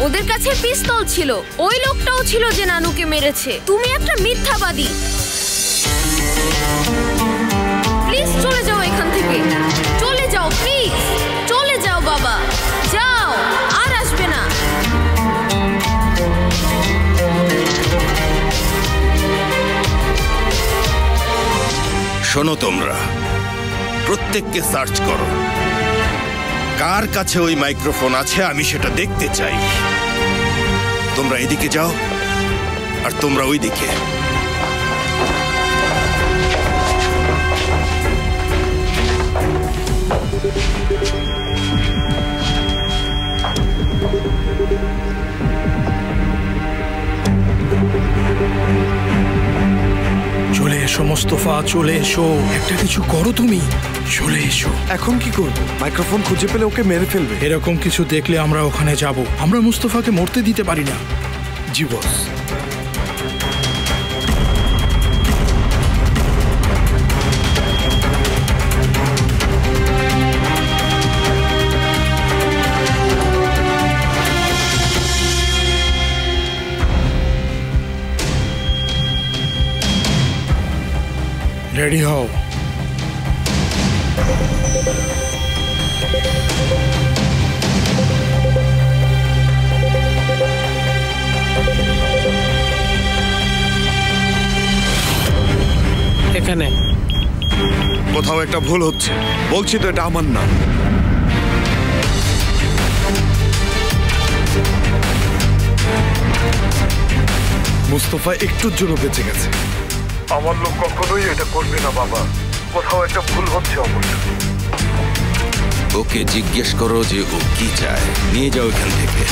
ওদের কাছে পিস্তল ছিল। ওই লোকটাও ছিল যে নানুকে মেরেছে। তুমি একটা মিথ্যাবাদী। প্লিজ চলে যাও এখান থেকে। চলে যাও প্লিজ, চলে যাও বাবা, যাও, আর আসবে না। শোনো, তোমরা প্রত্যেককে সার্চ করো। কার কাছে ওই মাইক্রোফোন আছে আমি সেটা দেখতে চাই। তোমরা এদিকে যাও আর তোমরা ওই দিকে। চলে এসো মোস্তফা, চলে এসো, একটা কিছু করো তুমি, চলে এসো। এখন কি করবো? মাইক্রোফোন খুঁজে পেলে ওকে মেরে ফেলবে। এরকম কিছু দেখলে আমরা ওখানে যাব। আমরা মুস্তফাকে মরতে দিতে পারি না। জি বস। রেডি হও। এখানে কোথাও একটা ভুল হচ্ছে। বলছি তো এটা আমার না। মুস্তফা একটুর জন্য বেঁচে গেছে। আমার লোক কখনোই এটা করবে না বাবা। কোথাও একটা ভুল হচ্ছে অবশ্য। ওকে জিজ্ঞেস করো যে ও কি চায়। নিয়ে যাও এখান থেকে।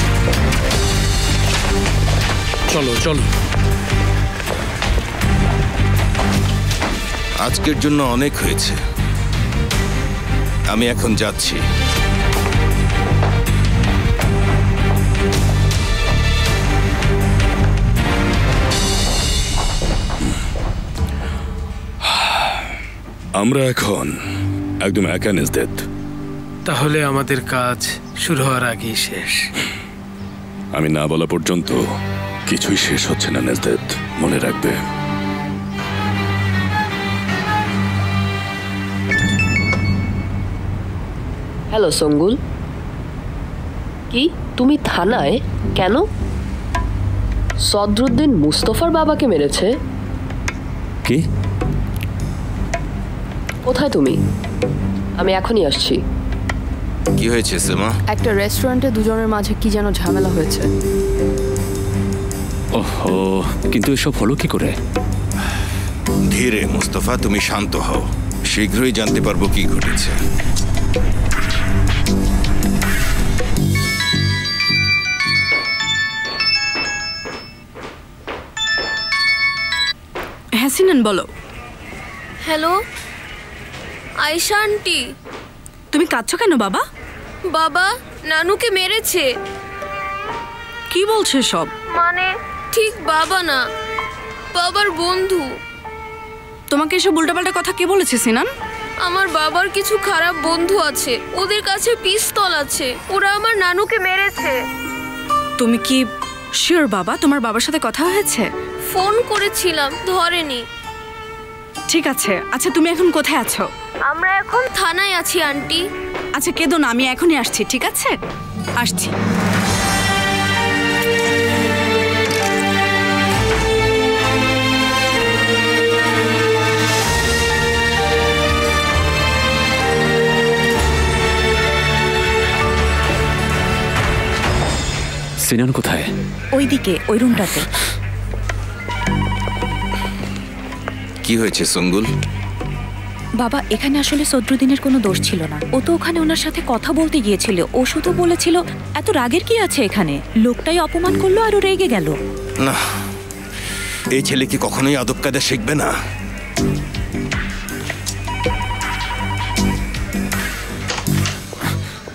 চলো চলো। আজকের জন্য অনেক হয়েছে, আমি এখন যাচ্ছি। আমরা এখন একদম একা নেজদেদ। তাহলে আমাদের কাজ শুরু হওয়ার আগেই শেষ। আমি না বলা পর্যন্ত কিছুই শেষ হচ্ছে না নেজদেদ, মনে রাখবে। হ্যালো সঙ্গুল, কি তুমি থানায়? কেন? সদরুদ্দিন মুস্তফার বাবাকে মেরেছে। কি? কোথায় তুমি? আমি এখনই আসছি। কি হয়েছে সেমা? একটা রেস্টুরেন্টে দুজনের মাঝে কি যেন ঝামেলা হয়েছে। ওহো, কিন্তু এসব হলো কি করে? ধীরে মুস্তফা, তুমি শান্ত হও। শীঘ্রই জানতে পারবো কি ঘটেছে। হ্যাঁ সিনান, বলো। Hello Ayesha aunty. তুমি কাঁদছো কেন বাবা? বাবা নানুকে মেরেছে। কি বলছে সব? মানে ঠিক বাবা না, বাবার বন্ধু। তোমাকে এসব উল্টাপাল্টা কথা কে বলেছে সিনান? আমার বাবার কিছু খারাপ বন্ধু আছে, ওদের কাছে পিস্তল আছে, ওরা আমার নানুকে মেরেছে। তুমি কি শিওর বাবা? তোমার বাবার সাথে কথা হয়েছে? ফোন করেছিলাম, ধরেনি। ঠিক আছে, আচ্ছা তুমি এখন কোথায় আছো? আমরা এখন থানায় আছি আন্টি। আচ্ছা কেঁদো না, আমি এখনই আসছি। ঠিক আছে, আসছি। সিনান কোথায়? ওইদিকে, ওই রুমটাতে। কি হয়েছে সঙ্গুল? বাবা, এখানে আসলে সদরুদ্দিনের কোনো দোষ ছিল না। ও তো ওখানে ওনার সাথে কথা বলতে গিয়েছিল। ও শুধু বলেছিল, এত রাগের কি আছে এখানে? লোকটাই অপমান করলো আর ও রেগে গেল। না, এই ছেলে কি কখনোই আদব কায়দা শিখবে না?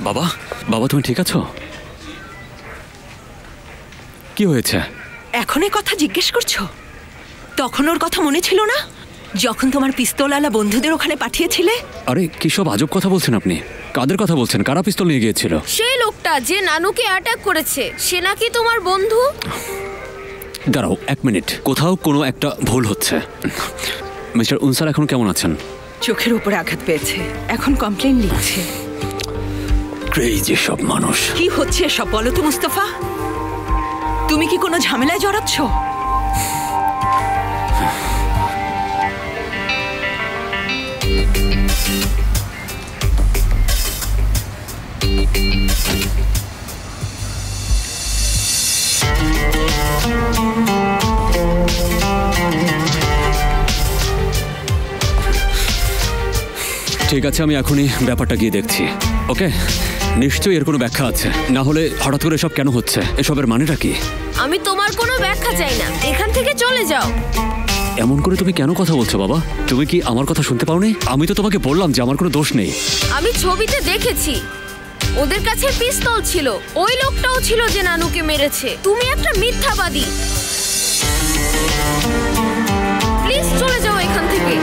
বাবা, বাবা তুমি ঠিক আছো? কি হয়েছে? এখন এই কথা জিজ্ঞেস করছো? তখন ওর কথা মনে ছিল না, যখন তোমার পিস্তলওয়ালা বন্ধুদের ওখানে পাঠিয়েছিলে? আরে কি সব আজব কথা বলছেন আপনি? কাদের কথা বলছেন? কারা পিস্তল নিয়ে গিয়েছিল? সেই লোকটা যে নানুকে অ্যাটাক করেছে, সে নাকি তোমার বন্ধু। দাঁড়াও 1 মিনিট, কোথাও কোনো একটা ভুল হচ্ছে। মিস্টার উনসার এখন কেমন আছেন? চোখের উপরে আঘাত পেয়েছে, এখন কমপ্লেন লিখছে। ক্রেজি সব মানুষ। কি হচ্ছে সব বলো তো মুস্তাফা, তুমি কি কোনো ঝামেলায় জড়াচ্ছ? ঠিক আছে, আমি এখনই ব্যাপারটা গিয়ে দেখছি। ওকে, নিশ্চয়ই এর কোনো ব্যাখ্যা আছে, না হলে হঠাৎ করে এসব কেন হচ্ছে? এসবের মানেটা কি? আমি তোমার কোনো ব্যাখ্যা চাই না, এখান থেকে চলে যাও। এমন করে তুমি কেন কথা বলছো বাবা? তুমি কি আমার কথা শুনতে পাওনি? আমি তো তোমাকে বললাম যে আমার কোনো দোষ নেই। আমি ছবিতে দেখেছি ওদের কাছে পিস্তল ছিল, ওই লোকটাও ছিল যে নানুকে মেরেছে। তুমি একটা মিথ্যাবাদী। প্লিজ চলে যাও এখান থেকে।